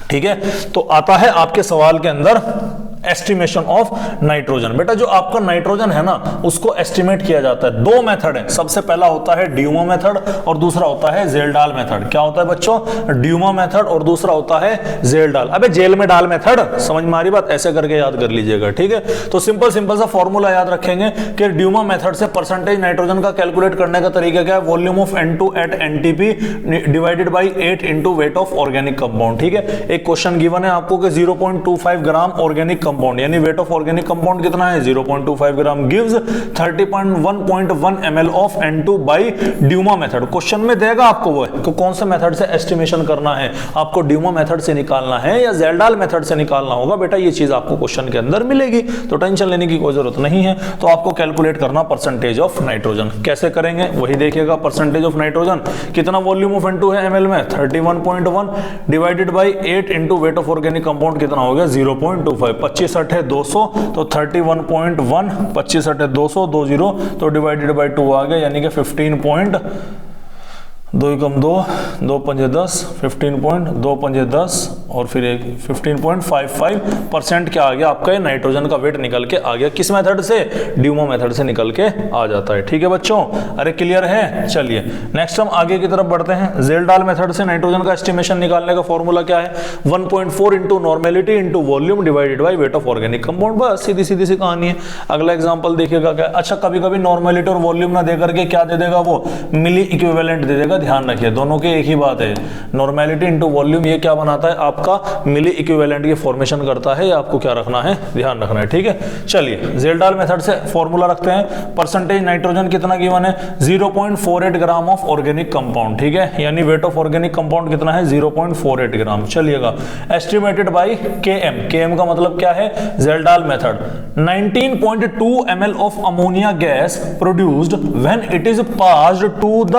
ठीक है। तो आता है आपके सवाल के अंदर एस्टिमेशन ऑफ नाइट्रोजन। बेटा जो आपका नाइट्रोजन है ना, उसको एस्टिमेट किया जाता है। 2 मेथड है। सबसे पहला होता है ड्यूमो मेथड, और दूसरा होता है जेल-डाल मेथड। क्या होता है बच्चों? ड्यूमो मेथड, और दूसरा होता है जेल-डाल। अबे जेल में डाल मेथड, समझ में आ रही बात? ऐसे करके याद कर लीजिएगा, ठीक है। तो सिंपल सा फॉर्मूला याद रखेंगे कि ड्यूमो मेथड से परसेंटेज नाइट्रोजन का कैलकुलेट करने का तरीका क्या है? Volume of N2 at NTP divided by 8 into weight of organic compound, ठीक है। एक क्वेश्चन गिवन है आपको कि 0.25 ग्राम ऑर्गेनिक कंपाउंड, यानी वेट ऑफ ऑर्गेनिक कंपाउंड कितना है? 0.25 gram, gives 30.1 ml of N2 by Dumas method. Question में देगा आपको वो है कि कौन से मेथड से एस्टिमेशन करना है, आपको ड्यूमा मेथड से निकालना है या जेल-डाल मेथड से निकालना होगा। बेटा ये चीज आपको क्वेश्चन के अंदर मिलेगी, तो टेंशन लेने की कोई जरूरत नहीं है। तो आपको कैलकुलेट करना परसेंटेज ऑफ नाइट्रोजन। कैसे करेंगे वही देखिएगा। परसेंटेज ऑफ नाइट्रोजन कितना वॉल्यूम ऑफ N2 है ml में? 31.1 divided by 8 into weight of organic compound कितना हो गया? 0.25। 25 है 200, तो 31.1, 25 है 200, 20 तो डिवाइडेड बाई 2 आ गया, यानी कि 15. 2 कम 2, 2 पंजे 10, 15.2 पंजे 10, और फिर एक 15.55% क्या आ गया आपका? नाइट्रोजन का वेट निकल के आ गया। किस मेथड से? ड्यूमो मेथड से निकल के आ जाता है, ठीक है बच्चों। अरे क्लियर है? चलिए नेक्स्ट हम आगे की तरफ बढ़ते हैं। जेल-डाल मेथड से नाइट्रोजन का एस्टिमेशन निकालने का फॉर्मूला क्या है? 1.4 into normality into volume divided by wait of organic compound. बस सीधी सीधी सी कहानी है। अगला एग्जाम्पल देखिएगा क्या। अच्छा कभी कभी नॉर्मेलिटी और वॉल्यूम ना देकर के क्या दे देगा वो? मिली इक्विवेलेंट दे देगा। ध्यान रखिए दोनों के एक ही बात है। नॉर्मेलिटी इनटू वॉल्यूम ये क्या बनाता है? आपका मिली इक्विवेलेंट की फॉर्मेशन करता है। ये आपको क्या रखना है? ध्यान रखना है, ठीक है। चलिए जेल-डाल मेथड से फॉर्मूला रखते हैं। परसेंटेज नाइट्रोजन कितना गिवन है? 0.48 ग्राम ऑफ ऑर्गेनिक कंपाउंड, ठीक है। यानी वेट ऑफ ऑर्गेनिक कंपाउंड कितना है? 0.48 ग्राम। चलिएगा एस्टिमेटेड बाई Km। Km का मतलब क्या है? Kjeldahl method 19.2 ml of ammonia gas produced when it is passed to the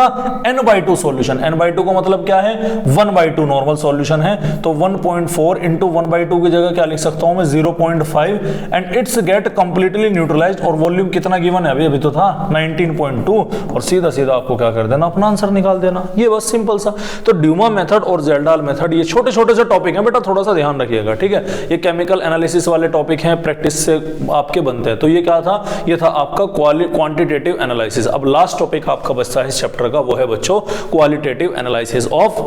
N/2 solution. N/2 का मतलब क्या है? 1/2 नॉर्मल सॉल्यूशन है, तो 1.4 इंटू 1/2 की जगह क्या लिख सकता हूं मैं 0.5 and it's get completely neutralised और वॉल्यूम कितना गिवन है अभी तो था 19.2 और सीधा सीधा आपको क्या कर देना अपना आंसर निकाल देना। ये बस सिंपल सा। तो ड्यूमा मेथड और जेल्डाल मेथड ये छोटे छोटे से टॉपिक हैं बेटा, थोड़ा सा ध्यान रखिएगा, ठीक है। ये केमिकल एनालिसिस वाले टॉपिक हैं, प्रैक्टिस से आपके बनते हैं। तो ये क्या था, ये था आपका क्वांटिटेटिव एनालिसिस। अब लास्ट टॉपिक आपका बचता है इस चैप्टर का, वो है बच्चों qualitative analysis of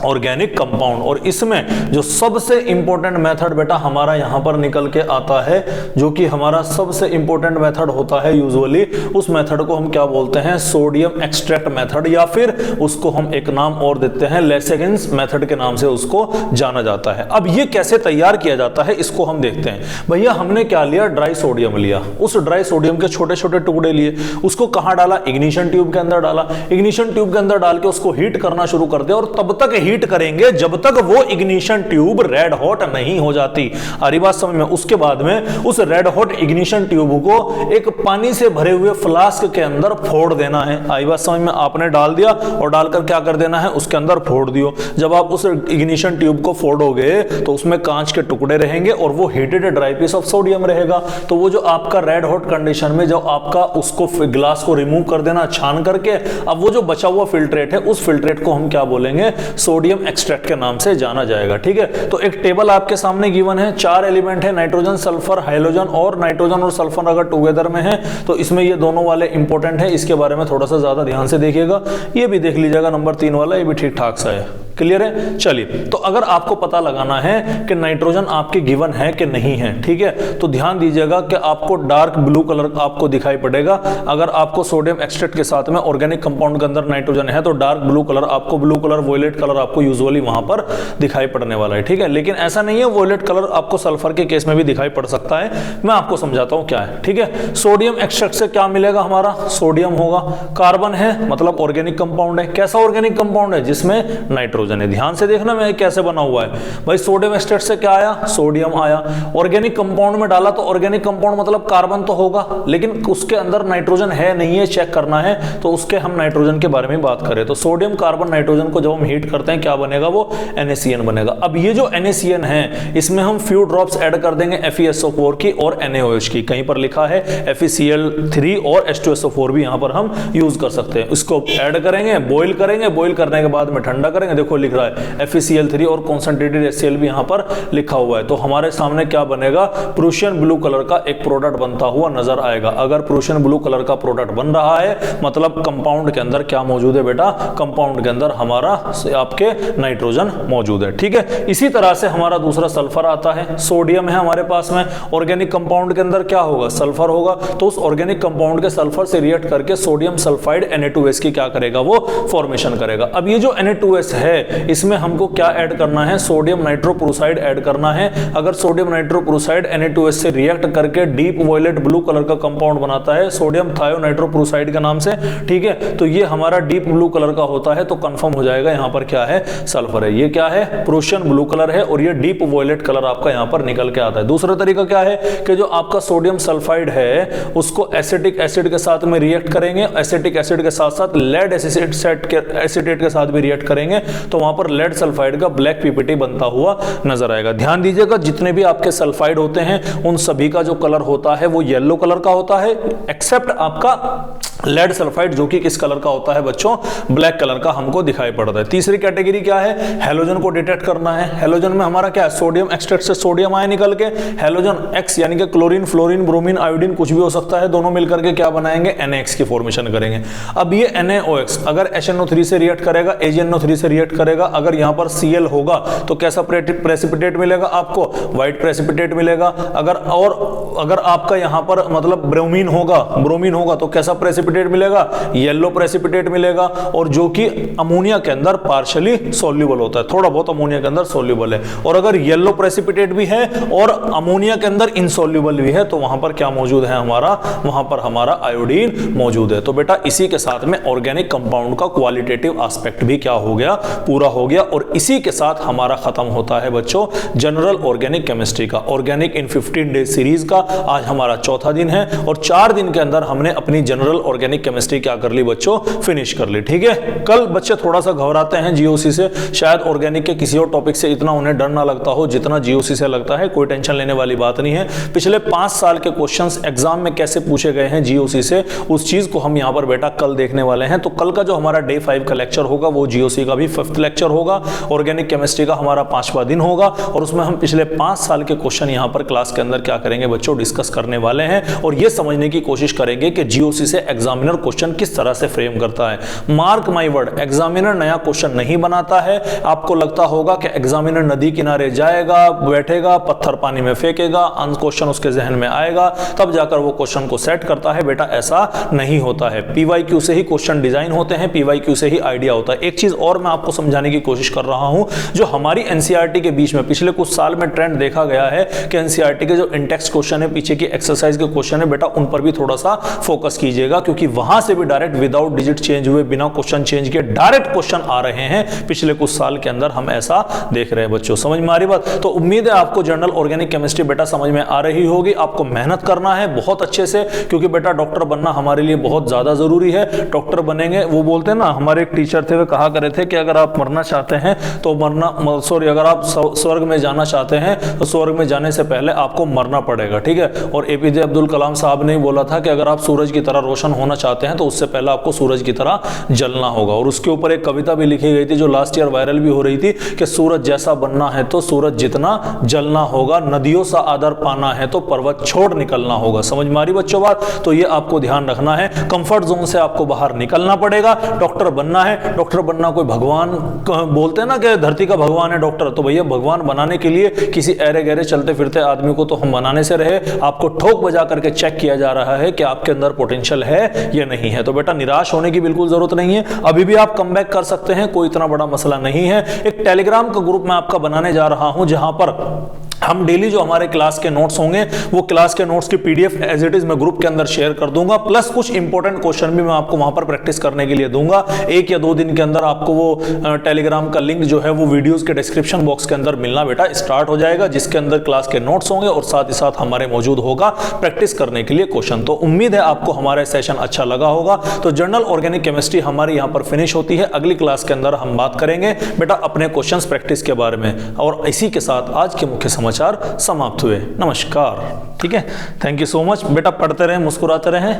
organic compound. और इसमें जो सबसे इंपॉर्टेंट मेथड बेटा हमारा यहां पर निकल के आता है, जो कि हमारा सबसे इंपॉर्टेंट मेथड होता है यूजुअली, उस मेथड को हम क्या बोलते हैं, सोडियम एक्सट्रैक्ट मेथड, या फिर उसको हम एक नाम और देते हैं लेसेगिन्स मेथड के नाम से उसको जाना जाता है। अब ये कैसे तैयार किया जाता है इसको हम देखते हैं। भैया हमने क्या लिया, ड्राई सोडियम लिया, उस ड्राई सोडियम के छोटे छोटे टुकड़े लिए, उसको कहां डाला, इग्निशन ट्यूब के अंदर डाला। इग्निशन ट्यूब के अंदर डाल के उसको हीट करना शुरू कर दिया और तब तक हीट करेंगे जब तक वो इग्निशन ट्यूब रेड हॉट नहीं हो जाती। आ रही बात समझ में। उसके बाद में उस रेड हॉट इग्निशन ट्यूब को एक पानी से भरे हुए फ्लास्क के अंदर फोड़ देना है। आई बात समझ में। आपने डाल दिया और डालकर क्या कर देना है, उसके अंदर फोड़ दियो। जब आप उस इग्निशन ट्यूब को फोड़ोगे तो उसमें कांच के टुकड़े रहेंगे और वो heated dry piece of sodium रहेगा। तो वो जो आपका रेड हॉट कंडीशन में जब आपका उसको ग्लास को रिमूव कर देना छान करके, अब वो जो बचा हुआ फिल्ट्रेट है उस फिल्ट्रेट को हम क्या बोलेंगे, सोडियम एक्सट्रैक्ट के नाम से जाना जाएगा, ठीक है। तो एक टेबल आपके सामने गिवन है, 4 एलिमेंट है, नाइट्रोजन, सल्फर, हाइड्रोजन, और नाइट्रोजन और सल्फर अगर टुगेदर में है तो इसमें ये दोनों वाले इंपॉर्टेंट है। इसके बारे में थोड़ा सा ज्यादा ध्यान से देखिएगा। ये भी देख लीजिएगा, नंबर 3 वाला, ये भी ठीक ठाक सा है। क्लियर है। चलिए, तो अगर आपको पता लगाना है कि नाइट्रोजन आपके गिवन है कि नहीं है, ठीक है, तो ध्यान दीजिएगा कि आपको डार्क ब्लू कलर आपको दिखाई पड़ेगा। अगर आपको सोडियम एक्सट्रैक्ट के साथ में ऑर्गेनिक कंपाउंड के अंदर नाइट्रोजन है तो डार्क ब्लू कलर आपको, ब्लू कलर, वोयलेट कलर आपको यूजुअली वहां पर दिखाई पड़ने वाला है, ठीक है। लेकिन ऐसा नहीं है, वोयलेट कलर आपको सल्फर के केस में भी दिखाई पड़ सकता है। मैं आपको समझाता हूं क्या है, ठीक है। सोडियम एक्सट्रैक्ट से क्या मिलेगा, हमारा सोडियम होगा, कार्बन है मतलब ऑर्गेनिक कंपाउंड है। कैसा ऑर्गेनिक कंपाउंड है, जिसमें नाइट्रोजन है। ध्यान से देखना मैं कैसे बना हुआ है भाई। सोडियम एक्सट्रैक्ट से क्या आया, सोडियम आया। ऑर्गेनिक कंपाउंड में डाला तो ऑर्गेनिक कंपाउंड मतलब कार्बन तो होगा, लेकिन उसके अंदर नाइट्रोजन है नहीं है चेक करना है, तो उसके हम नाइट्रोजन के बारे में बात करें तो सोडियम, कार्बन, नाइट्रोजन को जब हम हीट करते हैं क्या बनेगा, वो NaCN बनेगा। अब ये जो NaCN है इसमें हम फ्यू ड्रॉप्स ऐड कर देंगे FeSO4 की और NaOH की। कहीं पर लिखा है FeCl3 और H2SO4 भी यहां पर हम यूज कर सकते हैं। इसको ऐड करेंगे, बॉईल करेंगे, बॉईल करने के बाद में ठंडा करेंगे। देखो लिख रहा है FeCl3 और कॉन्सेंट्रेटेड HCl भी यहां पर लिखा हुआ है। तो हमारे सामने क्या बनेगा, प्रूशियन ब्लू कलर का एक प्रोडक्ट बनता हुआ नजर आएगा। अगर प्रूशियन ब्लू कलर का प्रोडक्ट बन रहा है मतलब कंपाउंड के अंदर क्या मौजूद है बेटा, कंपाउंड के अंदर हमारा आपके नाइट्रोजन मौजूद है, ठीक है। इसी तरह से हमारा दूसरा सल्फर आता है। सोडियम है हमारे पास में, ऑर्गेनिक कंपाउंड के अंदर क्या होगा, सल्फर होगा। तो उस ऑर्गेनिक कंपाउंड के सल्फर से रिएक्ट करके सोडियम सल्फाइड Na2S की क्या करेगा, वो फॉर्मेशन करेगा। अब ये जो Na2S है इसमें हमको क्या ऐड करना है, सोडियम नाइट्रोक्लोराइड ऐड करना है। अगर सोडियम नाइट्रोक्लोराइड Na2S से रिएक्ट करके डीप वॉयलेट ब्लू कलर का कंपाउंड बनाता है सोडियम थायोनाइट्रोक्लोराइड के नाम से, ठीक है, तो ये हमारा डीप ब्लू कलर का होता है, तो कंफर्म हो जाएगा यहां पर क्या है, सल्फर है। ये क्या है, प्रूशियन ब्लू कलर है और ये डीप वॉयलेट कलर आपका यहां पर निकल के आता है। दूसरा तरीका क्या है कि जो आपका सोडियम सल्फाइड है उसको एसिटिक एसिड के साथ में रिएक्ट करेंगे, एसिटिक एसिड के साथ साथ लेड एसिटेट के साथ भी रिएक्ट करेंगे, तो वहां पर लेड सल्फाइड का ब्लैक पीपीटी बनता हुआ नजर आएगा। ध्यान दीजिएगा, जितने भी आपके सल्फाइड होते हैं उन सभी का जो कलर होता है वो येलो कलर का होता है, एक्सेप्ट आपका लेड सल्फाइड जो कि किस कलर का होता है बच्चों, ब्लैक कलर का हमको दिखाई पड़ता है। तीसरी कैटेगरी क्या है, हेलोजन को डिटेक्ट करना है। हेलोजन में हमारा क्या है, सोडियम एक्सट्रैक्ट से सोडियम आए निकल के हेलोजन X यानी कि क्लोरीन, फ्लोरीन, ब्रोमीन, आयोडीन कुछ भी हो सकता है, दोनों मिलकर के क्या बनाएंगे, NaX की फॉर्मेशन करेंगे। अब ये NaOX अगर HNO3 से रिएक्ट करेगा, AgNO3 से रिएक्ट करेगा, अगर यहां पर Cl होगा तो कैसा प्रेसिपिटेट मिलेगा आपको, व्हाइट प्रेसिपिटेट मिलेगा। अगर आपका यहां पर मतलब ब्रोमीन होगा तो कैसा प्रेसिपिटेट मिलेगा, येलो प्रेसिपिटेट मिलेगा, और जो कि अमोनिया के अंदर पार्शियली सॉल्युबल होता है, थोड़ा बहुत अमोनिया के अंदर सॉल्युबल है। और अगर येलो प्रेसिपिटेट भी है और अमोनिया के अंदर इनसॉल्युबल भी है तो वहां पर क्या मौजूद है, वहां पर हमारा आयोडीन मौजूद है। तो बेटा इसी के साथ में ऑर्गेनिक कंपाउंड का क्वालिटेटिव एस्पेक्ट भी क्या हो गया, पूरा हो गया और इसी के साथ हमारा खत्म होता है बच्चों जनरल ऑर्गेनिक केमिस्ट्री का, ऑर्गेनिक इन 15 डेज सीरीज का। आज हमारा चौथा दिन है और 4 दिन के अंदर हमने अपनी जनरल ऑर्गेनिक केमिस्ट्री क्या कर ली बच्चों, फिनिश कर ली। ठीक है, कल बच्चे थोड़ा सा घबराते हैं जीओसी से, शायद ऑर्गेनिक के किसी और टॉपिक से इतना उन्हें डर ना लगता हो जितना जीओसी से लगता है। कोई टेंशन लेने वाली बात नहीं है। पिछले 5 साल के क्वेश्चंस एग्जाम में कैसे पूछे गए हैं जीओसी से, उस चीज को हम यहां पर बेटा कल देखने वाले हैं। तो कल का जो हमारा डे 5 का लेक्चर होगा वो जीओसी का भी 5th लेक्चर होगा, ऑर्गेनिक केमिस्ट्री का हमारा 5वां दिन होगा और उसमें हम पिछले 5 साल के क्वेश्चन यहां पर क्लास के अंदर क्या करेंगे बच्चों, डिस्कस करने वाले हैं और यह समझने की कोशिश करेंगे कि जीओसी से एग्जामिनर क्वेश्चन किस तरह से फ्रेम करता है। मार्क माय वर्ड, एग्जामिनर नया क्वेश्चन नहीं बनाता है। आपको लगता होगा कि एग्जामिनर नदी किनारे जाएगा, बैठेगा, पत्थर पानी में फेंकेगा, क्वेश्चन उसके जहन में आएगा, तब जाकर वो क्वेश्चन को सेट करता है। बेटा ऐसा नहीं होता है। पीवाईक्यू से ही क्वेश्चन डिजाइन होते हैं, पीवाईक्यू से ही आइडिया होता है। एक चीज और मैं आपको समझाने की कोशिश कर रहा हूं, जो हमारी एनसीईआरटी के बीच में पिछले कुछ साल में ट्रेंड देखा गया है कि एनसीईआरटी के जो इंटेक्स्ट क्वेश्चन है, पीछे की एक्सरसाइज के क्वेश्चन है, बेटा उन पर भी थोड़ा सा फोकस कीजिएगा क्योंकि वहां से भी डायरेक्ट विदाउट डिजिट चेंज हुए, बिना क्वेश्चन चेंज किए डायरेक्ट क्वेश्चन आ रहे हैं। पिछले कुछ साल के अंदर हम ऐसा देख रहे हैं बच्चों। समझ में आ रही बात? तो उम्मीद है आपको जनरल ऑर्गेनिक केमिस्ट्री बेटा समझ में आ रही होगी। आपको मेहनत करना है बहुत अच्छे से क्योंकि बेटा डॉक्टर बनना हमारे लिए बहुत ज्यादा जरूरी है। डॉक्टर बनेंगे, वो बोलते हैं ना, हमारे एक टीचर थे वे कहा करे थे कि अगर आप मरना चाहते हैं तो अगर आप स्वर्ग में जाना चाहते हैं तो स्वर्ग में जाने से पहले आपको मरना पड़ेगा। ठीक है, और एपीजे अब्दुल कलाम साहब ने बोला था कि अगर आप सूरज की तरह रोशन होना चाहते हैं तो उससे पहले आपको सूरज की तरह जलना होगा। और उसके ऊपर एक कविता भी लिखी गई थी जो लास्ट ईयर वायरल भी हो रही थी कि सूरज जैसा बनना है तो सूरज जितना जलना होगा, नदियों सा आदर पाना है तो पर्वत छोड़ निकलना होगा। समझ में आ रही बच्चों बात? तो ये आपको ध्यान रखना है। कंफर्ट जोन से आपको बाहर निकलना पड़ेगा। डॉक्टर बनना है, डॉक्टर बनना कोई भगवान बोलते हैं ना कि धरती का भगवान है डॉक्टर, तो भैया भगवान बनाने के लिए किसी ऐरे गहरे चलते फिरते आदमी को तो हम बनाने से रहे, आपको ठोक बजा करके चेक किया जा रहा है कि आपके अंदर पोटेंशियल है या नहीं है। तो बेटा निराश होने की बिल्कुल जरूरत नहीं है, अभी भी आप कमबैक कर सकते हैं, कोई इतना बड़ा मसला नहीं है। एक टेलीग्राम का ग्रुप मैं आपका बनाने जा रहा हूं जहां पर हम डेली जो हमारे क्लास के नोट्स होंगे वो क्लास के नोट्स की पीडीएफ एज इट इज मैं ग्रुप के अंदर शेयर कर दूंगा, प्लस कुछ इंपॉर्टेंट क्वेश्चन भी मैं आपको वहां पर प्रैक्टिस करने के लिए दूंगा। 1 या 2 दिन के अंदर आपको वो टेलीग्राम का लिंक जो है वो वीडियोस के डिस्क्रिप्शन बॉक्स के अंदर मिलना बेटा स्टार्ट हो जाएगा, जिसके अंदर क्लास के नोट्स होंगे और साथ ही साथ हमारे मौजूद होगा प्रैक्टिस करने के लिए क्वेश्चन। तो उम्मीद है आपको हमारा सेशन अच्छा लगा होगा। तो जनरल ऑर्गेनिक केमिस्ट्री हमारी यहाँ पर फिनिश होती है। अगली क्लास के अंदर हम बात करेंगे बेटा अपने क्वेश्चन प्रैक्टिस के बारे में और इसी के साथ आज के मुख्य समाचार समाप्त हुए। नमस्कार। ठीक है, थैंक यू सो मच बेटा। पढ़ते रहें, मुस्कुराते रहें।